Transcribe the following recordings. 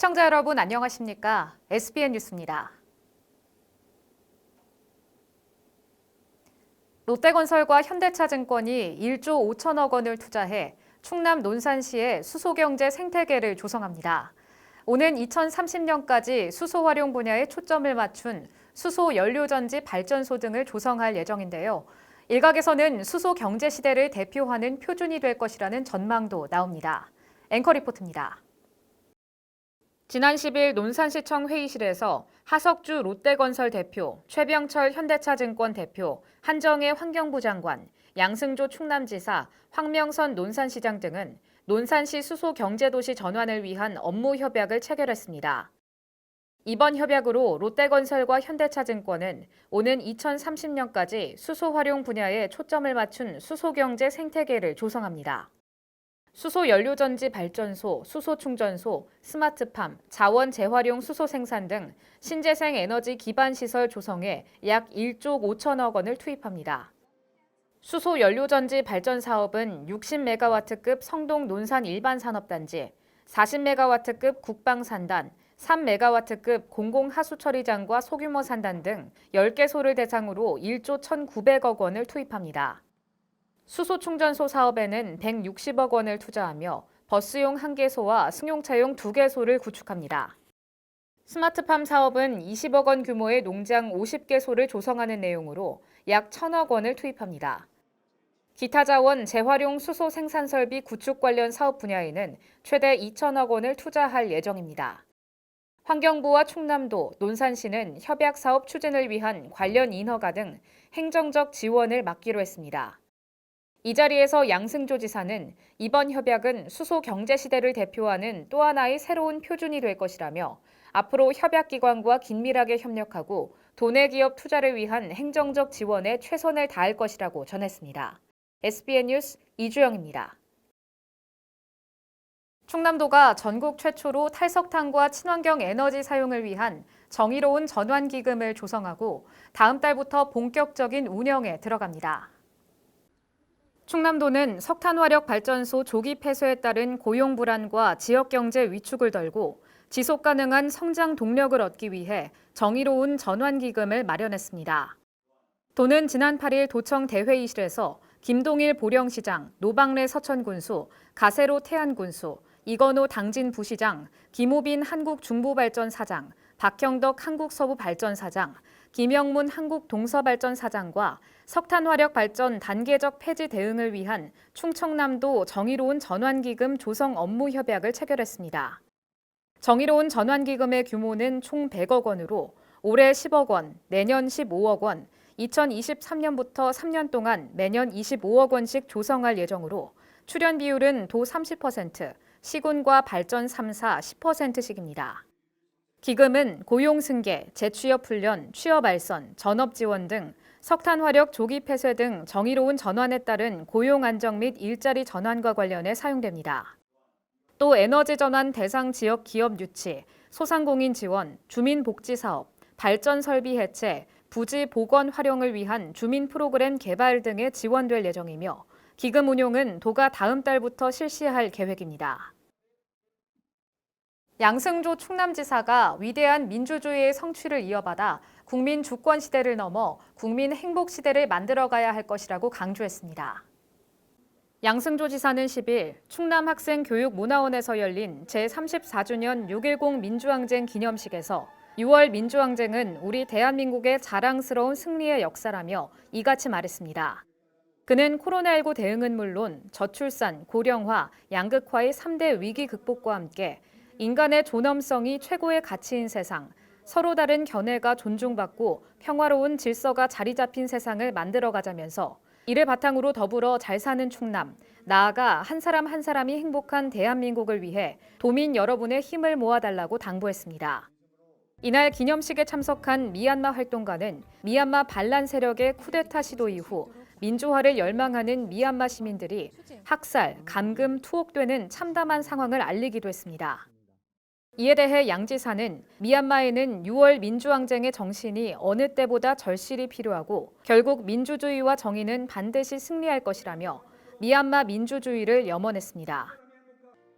시청자 여러분 안녕하십니까? SBN 뉴스입니다. 롯데건설과 현대차증권이 1조 5천억 원을 투자해 충남 논산시의 수소경제 생태계를 조성합니다. 오는 2030년까지 수소 활용 분야에 초점을 맞춘 수소 연료전지 발전소 등을 조성할 예정인데요. 일각에서는 수소 경제 시대를 대표하는 표준이 될 것이라는 전망도 나옵니다. 앵커 리포트입니다. 지난 10일 논산시청 회의실에서 하석주 롯데건설 대표, 최병철 현대차증권 대표, 한정혜 환경부 장관, 양승조 충남지사, 황명선 논산시장 등은 논산시 수소경제도시 전환을 위한 업무 협약을 체결했습니다. 이번 협약으로 롯데건설과 현대차증권은 오는 2030년까지 수소 활용 분야에 초점을 맞춘 수소경제 생태계를 조성합니다. 수소 연료전지 발전소, 수소 충전소, 스마트팜, 자원 재활용 수소 생산 등 신재생 에너지 기반 시설 조성에 약 1조 5천억 원을 투입합니다. 수소 연료전지 발전 사업은 60메가와트급 성동 논산 일반산업단지, 40메가와트급 국방산단, 3메가와트급 공공하수처리장과 소규모 산단 등 10개소를 대상으로 1조 1,900억 원을 투입합니다. 수소 충전소 사업에는 160억 원을 투자하며 버스용 1개소와 승용차용 2개소를 구축합니다. 스마트팜 사업은 20억 원 규모의 농장 50개소를 조성하는 내용으로 약 1,000억 원을 투입합니다. 기타 자원 재활용 수소 생산 설비 구축 관련 사업 분야에는 최대 2천억 원을 투자할 예정입니다. 환경부와 충남도, 논산시는 협약 사업 추진을 위한 관련 인허가 등 행정적 지원을 맡기로 했습니다. 이 자리에서 양승조 지사는 이번 협약은 수소 경제 시대를 대표하는 또 하나의 새로운 표준이 될 것이라며 앞으로 협약기관과 긴밀하게 협력하고 도내 기업 투자를 위한 행정적 지원에 최선을 다할 것이라고 전했습니다. SBN 뉴스 이주영입니다. 충남도가 전국 최초로 탈석탄과 친환경 에너지 사용을 위한 정의로운 전환기금을 조성하고 다음 달부터 본격적인 운영에 들어갑니다. 충남도는 석탄화력 발전소 조기 폐쇄에 따른 고용 불안과 지역경제 위축을 덜고 지속 가능한 성장 동력을 얻기 위해 정의로운 전환기금을 마련했습니다. 도는 지난 8일 도청 대회의실에서 김동일 보령시장, 노방래 서천군수, 가세로 태안군수, 이건호 당진 부시장, 김호빈 한국중부발전사장, 박형덕 한국서부발전사장, 김영문 한국동서발전사장과 석탄화력 발전 단계적 폐지 대응을 위한 충청남도 정의로운 전환기금 조성 업무 협약을 체결했습니다. 정의로운 전환기금의 규모는 총 100억 원으로 올해 10억 원, 내년 15억 원, 2023년부터 3년 동안 매년 25억 원씩 조성할 예정으로 출연 비율은 도 30%, 시군과 발전 3사 10%씩입니다. 기금은 고용 승계, 재취업 훈련, 취업 알선, 전업 지원 등 석탄화력 조기 폐쇄 등 정의로운 전환에 따른 고용 안정 및 일자리 전환과 관련해 사용됩니다. 또 에너지 전환 대상 지역 기업 유치, 소상공인 지원, 주민복지 사업, 발전 설비 해체, 부지 복원 활용을 위한 주민 프로그램 개발 등에 지원될 예정이며 기금 운용은 도가 다음 달부터 실시할 계획입니다. 양승조 충남지사가 위대한 민주주의의 성취를 이어받아 국민 주권 시대를 넘어 국민 행복 시대를 만들어가야 할 것이라고 강조했습니다. 양승조 지사는 10일 충남학생교육문화원에서 열린 제34주년 6.10 민주항쟁 기념식에서 6월 민주항쟁은 우리 대한민국의 자랑스러운 승리의 역사라며 이같이 말했습니다. 그는 코로나19 대응은 물론 저출산, 고령화, 양극화의 3대 위기 극복과 함께 인간의 존엄성이 최고의 가치인 세상, 서로 다른 견해가 존중받고 평화로운 질서가 자리 잡힌 세상을 만들어가자면서 이를 바탕으로 더불어 잘 사는 충남, 나아가 한 사람 한 사람이 행복한 대한민국을 위해 도민 여러분의 힘을 모아달라고 당부했습니다. 이날 기념식에 참석한 미얀마 활동가는 미얀마 반란 세력의 쿠데타 시도 이후 민주화를 열망하는 미얀마 시민들이 학살, 감금, 투옥되는 참담한 상황을 알리기도 했습니다. 이에 대해 양 지사는 미얀마에는 6월 민주항쟁의 정신이 어느 때보다 절실히 필요하고 결국 민주주의와 정의는 반드시 승리할 것이라며 미얀마 민주주의를 염원했습니다.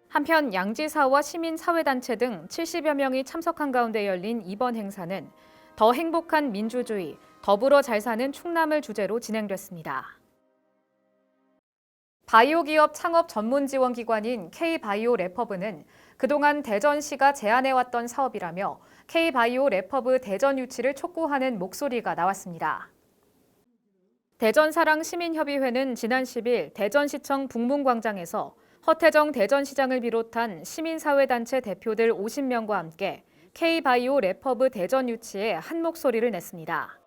한편 양지사와 시민사회단체 등 70여 명이 참석한 가운데 열린 이번 행사는 더 행복한 민주주의, 더불어 잘 사는 충남을 주제로 진행됐습니다. 바이오 기업 창업 전문 지원 기관인 K-바이오 레퍼브는 그동안 대전시가 제안해왔던 사업이라며 K-바이오 레퍼브 대전 유치를 촉구하는 목소리가 나왔습니다. 대전사랑 시민협의회는 지난 10일 대전시청 북문광장에서 허태정 대전시장을 비롯한 시민사회단체 대표들 50명과 함께 K-바이오 레퍼브 대전 유치에 한 목소리를 냈습니다.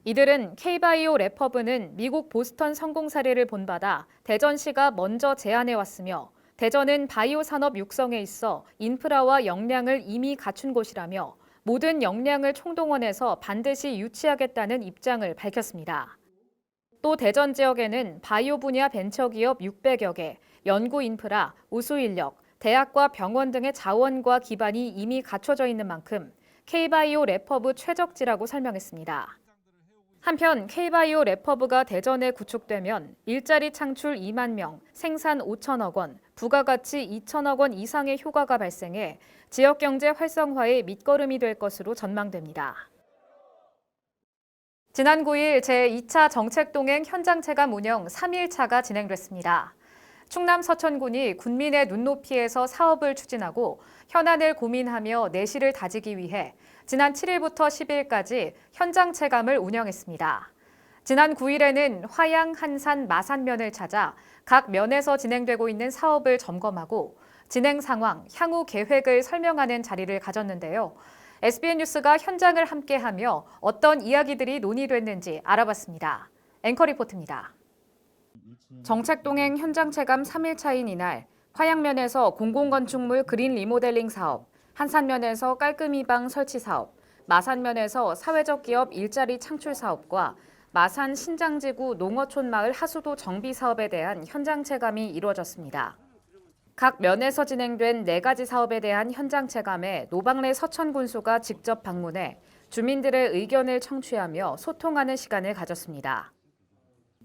이들은 K-바이오 레퍼브는 미국 보스턴 성공 사례를 본받아 대전시가 먼저 제안해왔으며 대전은 바이오 산업 육성에 있어 인프라와 역량을 이미 갖춘 곳이라며 모든 역량을 총동원해서 반드시 유치하겠다는 입장을 밝혔습니다. 또 대전 지역에는 바이오 분야 벤처기업 600여 개, 연구 인프라, 우수 인력, 대학과 병원 등의 자원과 기반이 이미 갖춰져 있는 만큼 K-바이오 레퍼브 최적지라고 설명했습니다. 한편 K-바이오 레퍼브가 대전에 구축되면 일자리 창출 2만 명, 생산 5천억 원, 부가가치 2천억 원 이상의 효과가 발생해 지역경제 활성화의 밑거름이 될 것으로 전망됩니다. 지난 9일 제2차 정책동행 현장체감 운영 3일차가 진행됐습니다. 충남 서천군이 군민의 눈높이에서 사업을 추진하고 현안을 고민하며 내실을 다지기 위해 지난 7일부터 10일까지 현장 체감을 운영했습니다. 지난 9일에는 화양, 한산, 마산면을 찾아 각 면에서 진행되고 있는 사업을 점검하고 진행 상황, 향후 계획을 설명하는 자리를 가졌는데요. SBN 뉴스가 현장을 함께하며 어떤 이야기들이 논의됐는지 알아봤습니다. 앵커 리포트입니다. 정책동행 현장 체감 3일차인 이날 화양면에서 공공건축물 그린 리모델링 사업, 한산면에서 깔끔이방 설치 사업, 마산면에서 사회적 기업 일자리 창출 사업과 마산 신장지구 농어촌 마을 하수도 정비 사업에 대한 현장 체감이 이루어졌습니다. 각 면에서 진행된 4가지 사업에 대한 현장 체감에 노방래 서천군수가 직접 방문해 주민들의 의견을 청취하며 소통하는 시간을 가졌습니다.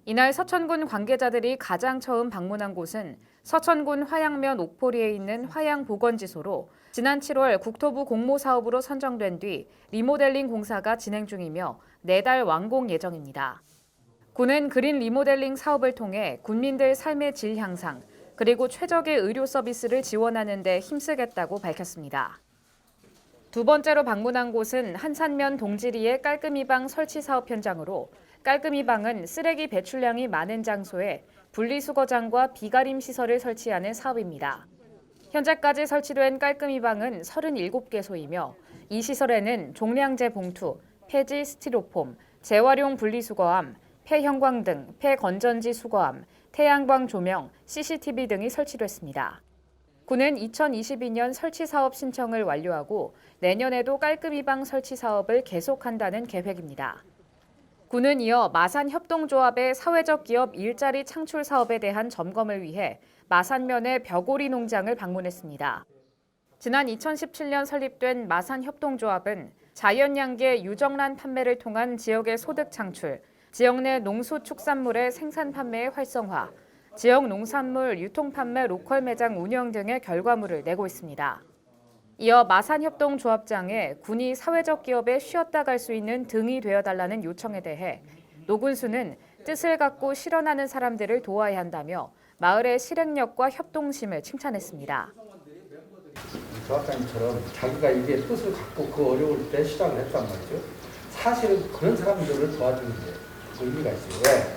이날 서천군 관계자들이 가장 처음 방문한 곳은 서천군 화양면 옥포리에 있는 화양보건지소로 지난 7월 국토부 공모사업으로 선정된 뒤 리모델링 공사가 진행 중이며 4달 완공 예정입니다. 군은 그린 리모델링 사업을 통해 군민들 삶의 질 향상, 그리고 최적의 의료 서비스를 지원하는 데 힘쓰겠다고 밝혔습니다. 두 번째로 방문한 곳은 한산면 동지리의 깔끔이방 설치 사업 현장으로 깔끔이방은 쓰레기 배출량이 많은 장소에 분리수거장과 비가림 시설을 설치하는 사업입니다. 현재까지 설치된 깔끔이방은 37개소이며 이 시설에는 종량제 봉투, 폐지 스티로폼, 재활용 분리수거함, 폐형광등, 폐건전지 수거함, 태양광 조명, CCTV 등이 설치됐습니다. 군은 2022년 설치 사업 신청을 완료하고 내년에도 깔끔이방 설치 사업을 계속한다는 계획입니다. 군은 이어 마산협동조합의 사회적 기업 일자리 창출 사업에 대한 점검을 위해 마산면의 벽오리 농장을 방문했습니다. 지난 2017년 설립된 마산협동조합은 자연양계 유정란 판매를 통한 지역의 소득 창출, 지역 내 농수축산물의 생산 판매의 활성화, 지역 농산물 유통 판매 로컬 매장 운영 등의 결과물을 내고 있습니다. 이어 마산협동조합장에 군이 사회적 기업에 쉬었다 갈 수 있는 등이 되어달라는 요청에 대해 노군수는 뜻을 갖고 실현하는 사람들을 도와야 한다며 마을의 실행력과 협동심을 칭찬했습니다. 조합장님처럼 자기가 이게 뜻을 갖고 그 어려울 때 시작을 했단 말이죠. 사실은 그런 사람들을 도와주는 게 의미가 있어요. 왜?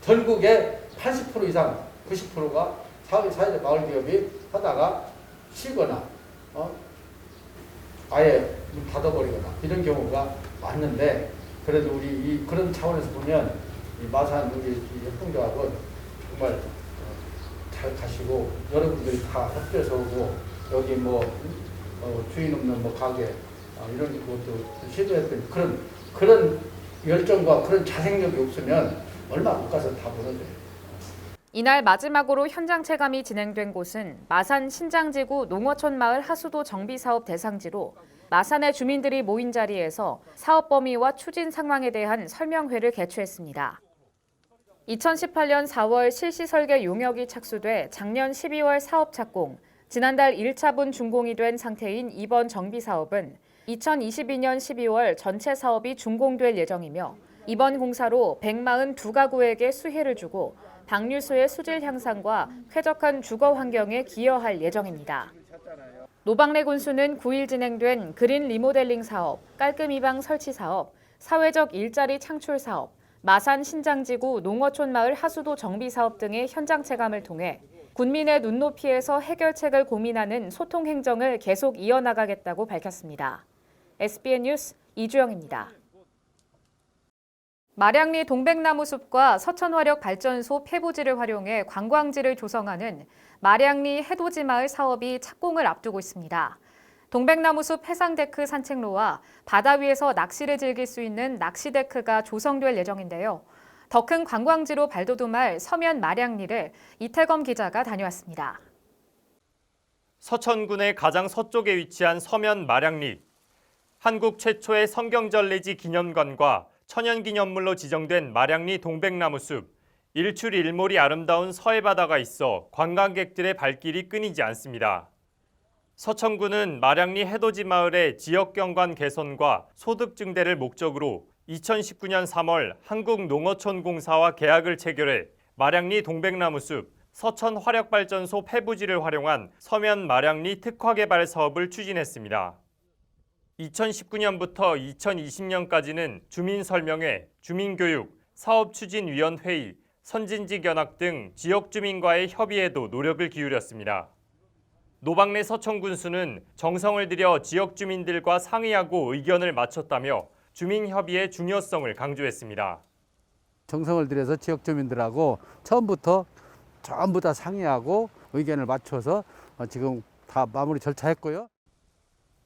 전국에 80% 이상, 90%가 사회적 마을기업이 하다가 쉬거나 아예 문 닫아버리거나 이런 경우가 많는데, 그래도 우리 그런 차원에서 보면 이 마산 우리 협동조합은 정말 잘 가시고 여러분들이 다 협조해서 오고 여기 주인 없는 가게 이런 것도 시도했더니 그런 열정과 그런 자생력이 없으면 얼마 못 가서 다 무너져요. 이날 마지막으로 현장 체감이 진행된 곳은 마산 신장지구 농어촌 마을 하수도 정비 사업 대상지로 마산의 주민들이 모인 자리에서 사업 범위와 추진 상황에 대한 설명회를 개최했습니다. 2018년 4월 실시 설계 용역이 착수돼 작년 12월 사업 착공, 지난달 1차분 준공이 된 상태인 이번 정비 사업은 2022년 12월 전체 사업이 준공될 예정이며 이번 공사로 142가구에게 수혜를 주고 방류수의 수질 향상과 쾌적한 주거 환경에 기여할 예정입니다. 노방래 군수는 9일 진행된 그린 리모델링 사업, 깔끔이방 설치 사업, 사회적 일자리 창출 사업, 마산 신장지구 농어촌 마을 하수도 정비 사업 등의 현장 체감을 통해 군민의 눈높이에서 해결책을 고민하는 소통 행정을 계속 이어나가겠다고 밝혔습니다. SBN 뉴스 이주영입니다. 마량리 동백나무숲과 서천화력발전소 폐부지를 활용해 관광지를 조성하는 마량리 해돋이마을 사업이 착공을 앞두고 있습니다. 동백나무숲 해상데크 산책로와 바다 위에서 낚시를 즐길 수 있는 낚시데크가 조성될 예정인데요. 더 큰 관광지로 발돋움할 서면 마량리를 이태검 기자가 다녀왔습니다. 서천군의 가장 서쪽에 위치한 서면 마량리. 한국 최초의 성경전래지 기념관과 천연기념물로 지정된 마량리 동백나무숲. 일출일몰이 아름다운 서해바다가 있어 관광객들의 발길이 끊이지 않습니다. 서천군은 마량리 해돋이 마을의 지역경관 개선과 소득 증대를 목적으로 2019년 3월 한국농어촌공사와 계약을 체결해 마량리 동백나무숲, 서천 화력발전소 폐부지를 활용한 서면 마량리 특화개발 사업을 추진했습니다. 2019년부터 2020년까지는 주민설명회, 주민교육, 사업추진위원회의, 선진지연합 등 지역주민과의 협의에도 노력을 기울였습니다. 노방래 서천군수는 정성을 들여 지역주민들과 상의하고 의견을 맞췄다며 주민협의의 중요성을 강조했습니다. 정성을 들여서 지역주민들하고 처음부터 전부 다 상의하고 의견을 맞춰서 지금 다 마무리 절차했고요.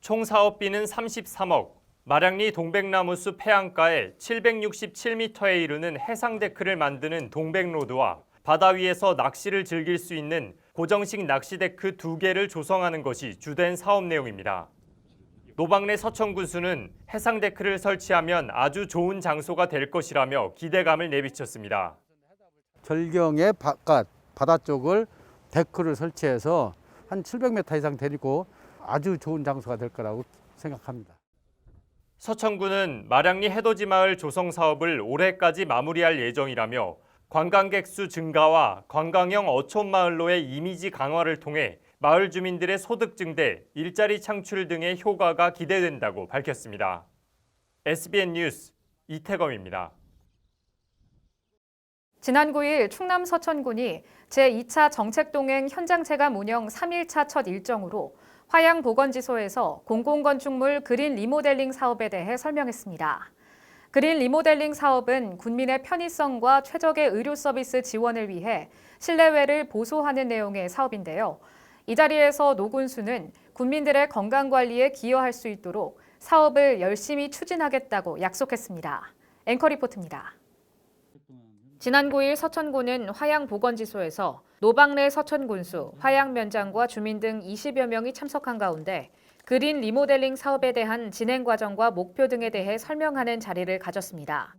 총 사업비는 33억, 마량리 동백나무숲 해안가에 767m에 이르는 해상데크를 만드는 동백로드와 바다 위에서 낚시를 즐길 수 있는 고정식 낚시데크 2개를 조성하는 것이 주된 사업 내용입니다. 노방래 서천군수는 해상데크를 설치하면 아주 좋은 장소가 될 것이라며 기대감을 내비쳤습니다. 절경의 바깥 바다 쪽을 데크를 설치해서 한 700m 이상 데리고 아주 좋은 장소가 될 거라고 생각합니다. 서천군은 마량리 해돋이 마을 조성 사업을 올해까지 마무리할 예정이라며 관광객 수 증가와 관광형 어촌마을로의 이미지 강화를 통해 마을 주민들의 소득 증대, 일자리 창출 등의 효과가 기대된다고 밝혔습니다. SBN 뉴스 이태검입니다. 지난 9일 충남 서천군이 제2차 정책동행 현장체감 운영 3일차 첫 일정으로 화양보건지소에서 공공건축물 그린 리모델링 사업에 대해 설명했습니다. 그린 리모델링 사업은 군민의 편의성과 최적의 의료 서비스 지원을 위해 실내외를 보소하는 내용의 사업인데요. 이 자리에서 노 군수는 군민들의 건강관리에 기여할 수 있도록 사업을 열심히 추진하겠다고 약속했습니다. 앵커 리포트입니다. 지난 9일 서천군은 화양보건지소에서 노방래 서천군수, 화양면장과 주민 등 20여 명이 참석한 가운데 그린 리모델링 사업에 대한 진행 과정과 목표 등에 대해 설명하는 자리를 가졌습니다.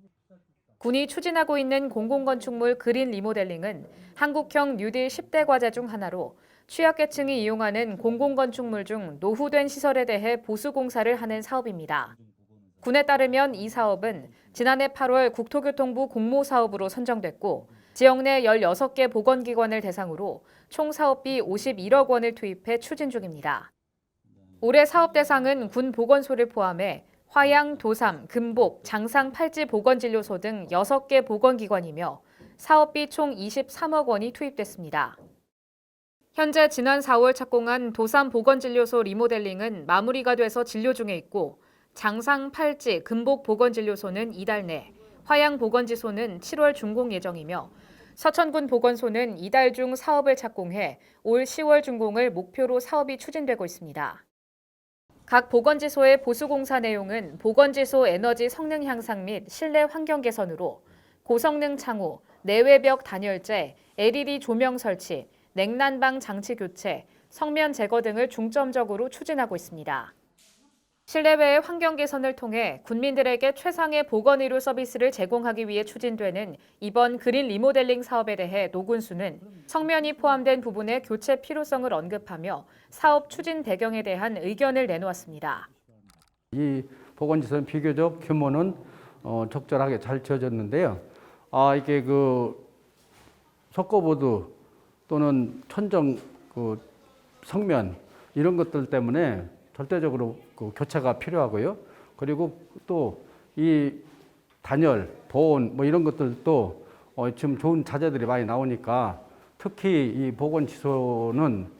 군이 추진하고 있는 공공건축물 그린 리모델링은 한국형 뉴딜 10대 과제 중 하나로 취약계층이 이용하는 공공건축물 중 노후된 시설에 대해 보수공사를 하는 사업입니다. 군에 따르면 이 사업은 지난해 8월 국토교통부 공모사업으로 선정됐고 지역 내 16개 보건기관을 대상으로 총 사업비 51억 원을 투입해 추진 중입니다. 올해 사업 대상은 군 보건소를 포함해 화양, 도삼, 금복, 장상 팔지 보건진료소 등 6개 보건기관이며 사업비 총 23억 원이 투입됐습니다. 현재 지난 4월 착공한 도삼 보건진료소 리모델링은 마무리가 돼서 진료 중에 있고 장상, 팔지, 금복 보건진료소는 이달 내, 화양 보건지소는 7월 준공 예정이며 서천군 보건소는 이달 중 사업을 착공해 올 10월 준공을 목표로 사업이 추진되고 있습니다. 각 보건지소의 보수공사 내용은 보건지소 에너지 성능 향상 및 실내 환경 개선으로 고성능 창호, 내외벽 단열재, LED 조명 설치, 냉난방 장치 교체, 성면 제거 등을 중점적으로 추진하고 있습니다. 실내외의 환경 개선을 통해 군민들에게 최상의 보건 의료 서비스를 제공하기 위해 추진되는 이번 그린 리모델링 사업에 대해 노군수는 성면이 포함된 부분의 교체 필요성을 언급하며 사업 추진 배경에 대한 의견을 내놓았습니다. 이 보건시설은 비교적 규모는 적절하게 잘 지어졌는데요. 이게 석고보드 또는 천정 성면 이런 것들 때문에 절대적으로 교체가 필요하고요. 그리고 또 이 단열, 보온 이런 것들도 지금 좋은 자재들이 많이 나오니까 특히 이 보건시설은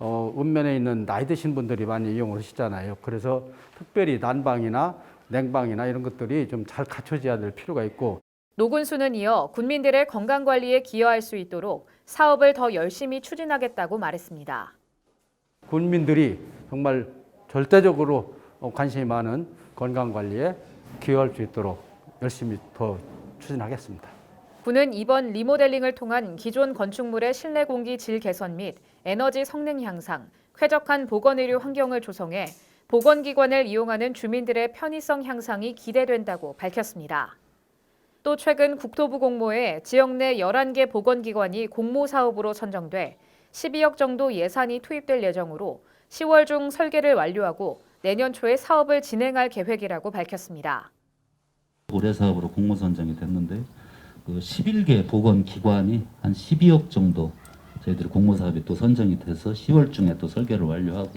읍면에 있는 나이 드신 분들이 많이 이용을 하시잖아요. 그래서 특별히 난방이나 냉방이나 이런 것들이 좀 잘 갖춰져야 될 필요가 있고. 노군수는 이어 군민들의 건강관리에 기여할 수 있도록 사업을 더 열심히 추진하겠다고 말했습니다. 군민들이 정말 절대적으로 관심이 많은 건강관리에 기여할 수 있도록 열심히 더 추진하겠습니다. 군은 이번 리모델링을 통한 기존 건축물의 실내 공기 질 개선 및 에너지 성능 향상, 쾌적한 보건의료 환경을 조성해 보건기관을 이용하는 주민들의 편의성 향상이 기대된다고 밝혔습니다. 또 최근 국토부 공모에 지역 내 11개 보건기관이 공모사업으로 선정돼 12억 정도 예산이 투입될 예정으로 10월 중 설계를 완료하고 내년 초에 사업을 진행할 계획이라고 밝혔습니다. 올해 사업으로 공모 선정이 됐는데 11개 보건기관이 한 12억 정도 저희들이 공모 사업이 또 선정이 돼서 10월 중에 또 설계를 완료하고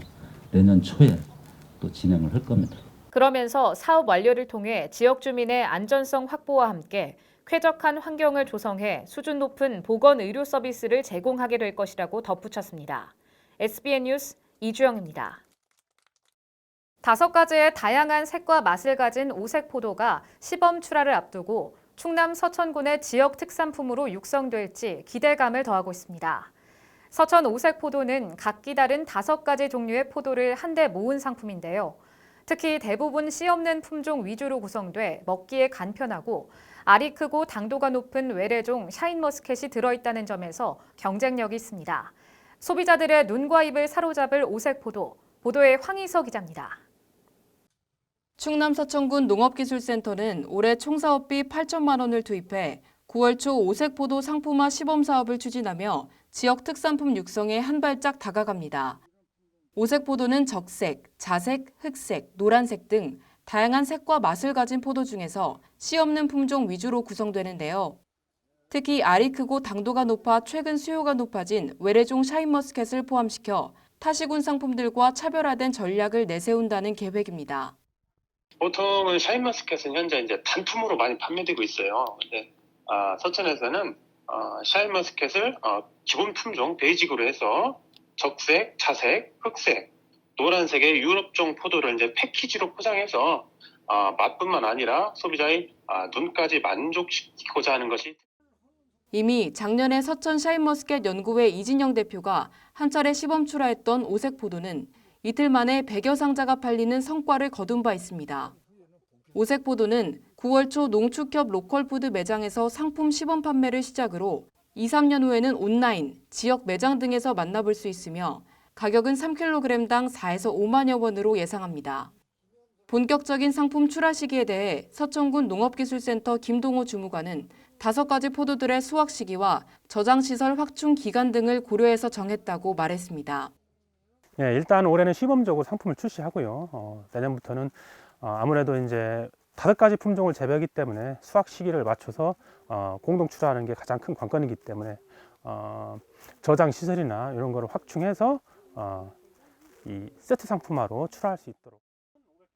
내년 초에 또 진행을 할 겁니다. 그러면서 사업 완료를 통해 지역 주민의 안전성 확보와 함께 쾌적한 환경을 조성해 수준 높은 보건 의료 서비스를 제공하게 될 것이라고 덧붙였습니다. SBN 뉴스 이주영입니다. 5가지의 다양한 색과 맛을 가진 오색포도가 시범 출하를 앞두고 충남 서천군의 지역 특산품으로 육성될지 기대감을 더하고 있습니다. 서천 오색포도는 각기 다른 5가지 종류의 포도를 한데 모은 상품인데요. 특히 대부분 씨 없는 품종 위주로 구성돼 먹기에 간편하고 알이 크고 당도가 높은 외래종 샤인머스켓이 들어있다는 점에서 경쟁력이 있습니다. 소비자들의 눈과 입을 사로잡을 오색포도, 보도의 황희서 기자입니다. 충남 서천군 농업기술센터는 올해 총 사업비 8천만 원을 투입해 9월 초 오색포도 상품화 시범 사업을 추진하며 지역 특산품 육성에 한 발짝 다가갑니다. 오색포도는 적색, 자색, 흑색, 노란색 등 다양한 색과 맛을 가진 포도 중에서 씨 없는 품종 위주로 구성되는데요. 특히 알이 크고 당도가 높아 최근 수요가 높아진 외래종 샤인머스켓을 포함시켜 타시군 상품들과 차별화된 전략을 내세운다는 계획입니다. 보통은 샤인머스켓은 현재 이제 단품으로 많이 판매되고 있어요. 근데 서천에서는 샤인머스켓을 기본 품종 베이직으로 해서 적색, 자색, 흑색, 노란색의 유럽종 포도를 이제 패키지로 포장해서 맛뿐만 아니라 소비자의 눈까지 만족시키고자 하는 것이. 이미 작년에 서천 샤인머스켓 연구회 이진영 대표가 한 차례 시범 출하했던 오색포도는 이틀 만에 100여 상자가 팔리는 성과를 거둔 바 있습니다. 오색포도는 9월 초 농축협 로컬푸드 매장에서 상품 시범 판매를 시작으로 2, 3년 후에는 온라인, 지역 매장 등에서 만나볼 수 있으며 가격은 3kg당 4에서 5만여 원으로 예상합니다. 본격적인 상품 출하 시기에 대해 서천군 농업기술센터 김동호 주무관은 5가지 포도들의 수확 시기와 저장시설 확충 기간 등을 고려해서 정했다고 말했습니다. 예, 일단 올해는 시범적으로 상품을 출시하고요. 내년부터는 아무래도 이제 5가지 품종을 재배하기 때문에 수확 시기를 맞춰서 공동 출하하는 게 가장 큰 관건이기 때문에 저장 시설이나 이런 거를 확충해서 이 세트 상품화로 출하할 수 있도록.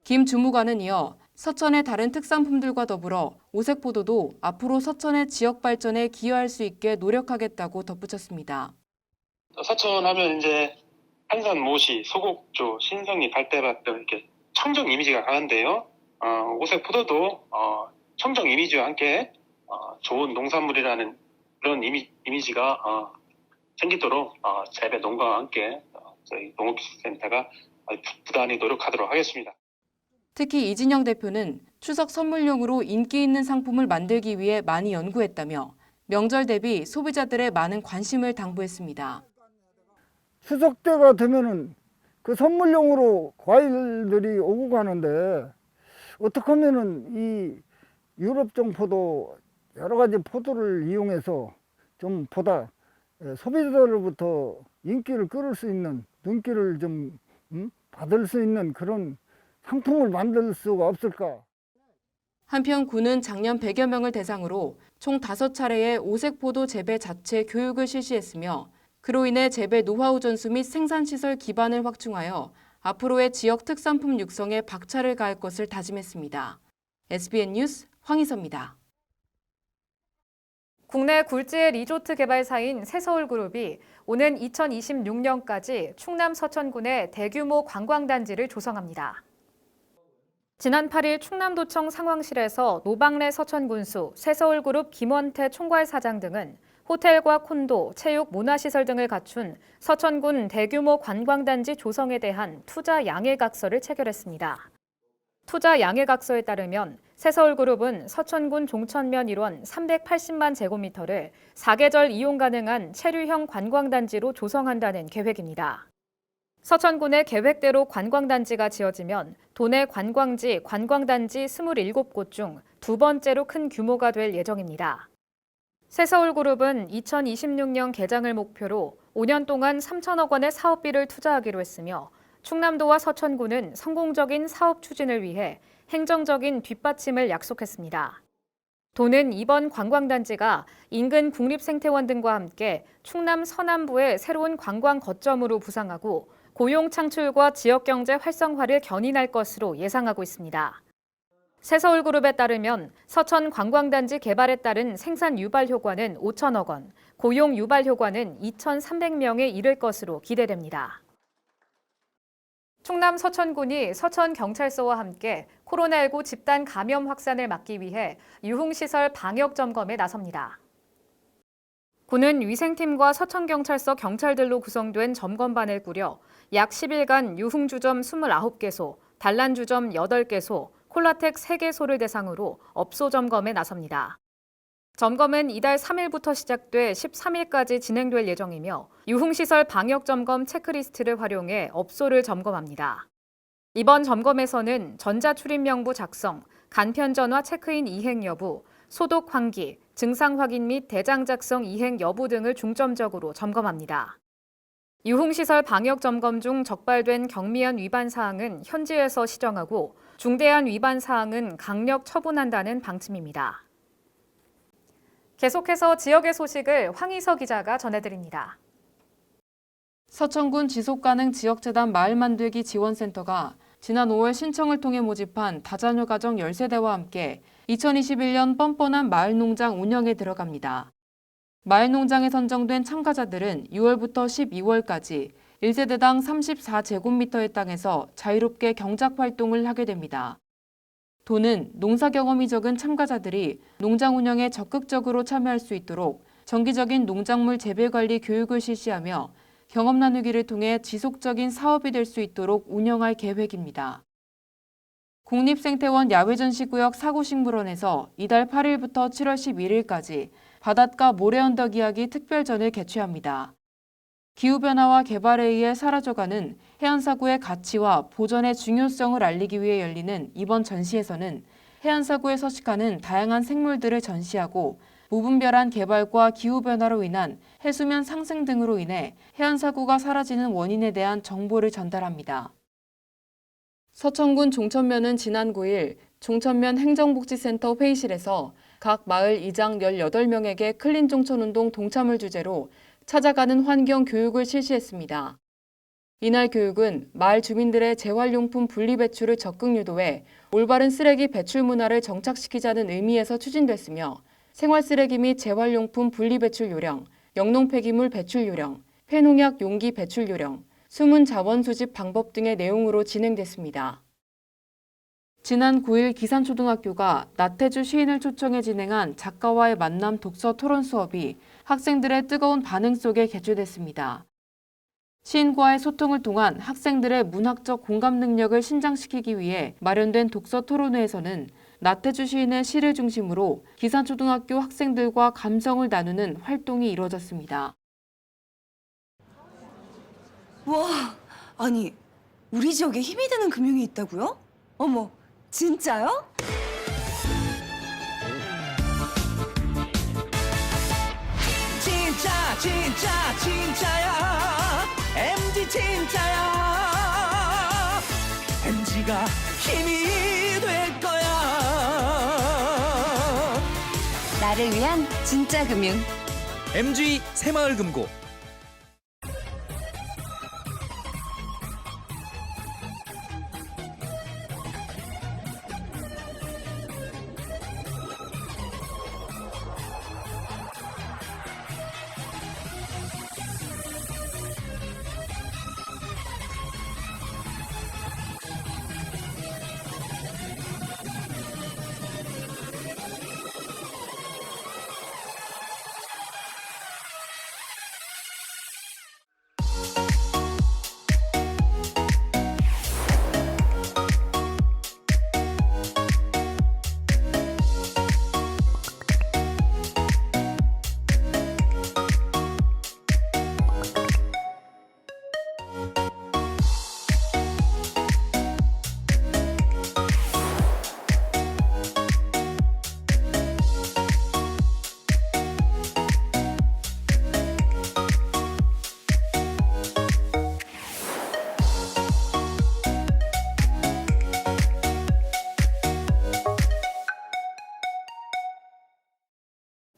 김 주무관은 이어 서천의 다른 특산품들과 더불어 오색포도도 앞으로 서천의 지역 발전에 기여할 수 있게 노력하겠다고 덧붙였습니다. 서천 하면 이제 한산, 모시, 소곡조, 신성리, 갈대밭 등 이렇게 청정 이미지가 강한데요. 오색포도도 청정 이미지와 함께 좋은 농산물이라는 그런 이미지가 생기도록 재배 농가와 함께 저희 농업기술센터가 부단히 노력하도록 하겠습니다. 특히 이진영 대표는 추석 선물용으로 인기 있는 상품을 만들기 위해 많이 연구했다며 명절 대비 소비자들의 많은 관심을 당부했습니다. 추석 때가 되면은 그 선물용으로 과일들이 오고 가는데 어떻게 하면은 이 유럽종 포도 여러 가지 포도를 이용해서 좀 보다 소비자들로부터 인기를 끌을 수 있는 눈길을 좀 받을 수 있는 그런 상품을 만들 수가 없을까? 한편 군은 작년 100여 명을 대상으로 총 5차례의 오색포도 재배 자체 교육을 실시했으며 그로 인해 재배 노하우 전수 및 생산시설 기반을 확충하여 앞으로의 지역 특산품 육성에 박차를 가할 것을 다짐했습니다. SBN 뉴스 황희서입니다. 국내 굴지의 리조트 개발사인 새서울그룹이 오는 2026년까지 충남 서천군에 대규모 관광단지를 조성합니다. 지난 8일 충남도청 상황실에서 노방래 서천군수, 새서울그룹 김원태 총괄사장 등은 호텔과 콘도, 체육, 문화시설 등을 갖춘 서천군 대규모 관광단지 조성에 대한 투자 양해각서를 체결했습니다. 투자 양해각서에 따르면 새서울그룹은 서천군 종천면 일원 380만 제곱미터를 사계절 이용 가능한 체류형 관광단지로 조성한다는 계획입니다. 서천군의 계획대로 관광단지가 지어지면 도내 관광지, 관광단지 27곳 중 두 번째로 큰 규모가 될 예정입니다. 새서울그룹은 2026년 개장을 목표로 5년 동안 3천억 원의 사업비를 투자하기로 했으며 충남도와 서천군은 성공적인 사업 추진을 위해 행정적인 뒷받침을 약속했습니다. 도는 이번 관광단지가 인근 국립생태원 등과 함께 충남 서남부의 새로운 관광 거점으로 부상하고 고용 창출과 지역경제 활성화를 견인할 것으로 예상하고 있습니다. 새서울그룹에 따르면 서천 관광단지 개발에 따른 생산 유발 효과는 5천억 원, 고용 유발 효과는 2,300명에 이를 것으로 기대됩니다. 충남 서천군이 서천경찰서와 함께 코로나19 집단 감염 확산을 막기 위해 유흥시설 방역 점검에 나섭니다. 군은 위생팀과 서천경찰서 경찰들로 구성된 점검반을 꾸려 약 10일간 유흥주점 29개소, 단란주점 8개소, 콜라텍 3개소를 대상으로 업소 점검에 나섭니다. 점검은 이달 3일부터 시작돼 13일까지 진행될 예정이며 유흥시설 방역점검 체크리스트를 활용해 업소를 점검합니다. 이번 점검에서는 전자출입명부 작성, 간편전화 체크인 이행 여부, 소독 환기, 증상 확인 및 대장 작성 이행 여부 등을 중점적으로 점검합니다. 유흥시설 방역점검 중 적발된 경미한 위반 사항은 현지에서 시정하고 중대한 위반 사항은 강력 처분한다는 방침입니다. 계속해서 지역의 소식을 황희서 기자가 전해드립니다. 서천군 지속가능 지역재단 마을만들기 지원센터가 지난 5월 신청을 통해 모집한 다자녀 가정 10세대와 함께 2021년 뻔뻔한 마을농장 운영에 들어갑니다. 마을농장에 선정된 참가자들은 6월부터 12월까지 1세대당 34제곱미터의 땅에서 자유롭게 경작 활동을 하게 됩니다. 도는 농사 경험이 적은 참가자들이 농장 운영에 적극적으로 참여할 수 있도록 정기적인 농작물 재배 관리 교육을 실시하며 경험 나누기를 통해 지속적인 사업이 될 수 있도록 운영할 계획입니다. 국립생태원 야외전시구역 사구식물원에서 이달 8일부터 7월 11일까지 바닷가 모래언덕 이야기 특별전을 개최합니다. 기후변화와 개발에 의해 사라져가는 해안사구의 가치와 보전의 중요성을 알리기 위해 열리는 이번 전시에서는 해안사구에 서식하는 다양한 생물들을 전시하고 무분별한 개발과 기후변화로 인한 해수면 상승 등으로 인해 해안사구가 사라지는 원인에 대한 정보를 전달합니다. 서천군 종천면은 지난 9일 종천면 행정복지센터 회의실에서 각 마을 이장 18명에게 클린 종천운동 동참을 주제로 찾아가는 환경 교육을 실시했습니다. 이날 교육은 마을 주민들의 재활용품 분리배출을 적극 유도해 올바른 쓰레기 배출 문화를 정착시키자는 의미에서 추진됐으며 생활쓰레기 및 재활용품 분리배출 요령, 영농폐기물 배출 요령, 폐농약 용기 배출 요령, 숨은 자원 수집 방법 등의 내용으로 진행됐습니다. 지난 9일 기산초등학교가 나태주 시인을 초청해 진행한 작가와의 만남 독서 토론 수업이 학생들의 뜨거운 반응 속에 개최됐습니다. 시인과의 소통을 통한 학생들의 문학적 공감 능력을 신장시키기 위해 마련된 독서 토론회에서는 나태주 시인의 시를 중심으로 기산초등학교 학생들과 감성을 나누는 활동이 이루어졌습니다. 와, 아니 우리 지역에 힘이 되는 금융이 있다고요? 어머, 진짜요? 진짜야 MG 진짜야 MG가 힘이 될 거야. 나를 위한 진짜 금융. MG 새마을금고.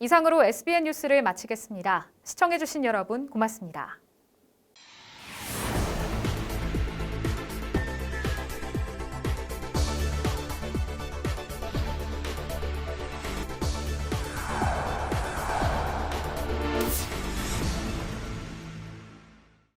이상으로 SBN 뉴스를 마치겠습니다. 시청해주신 여러분 고맙습니다.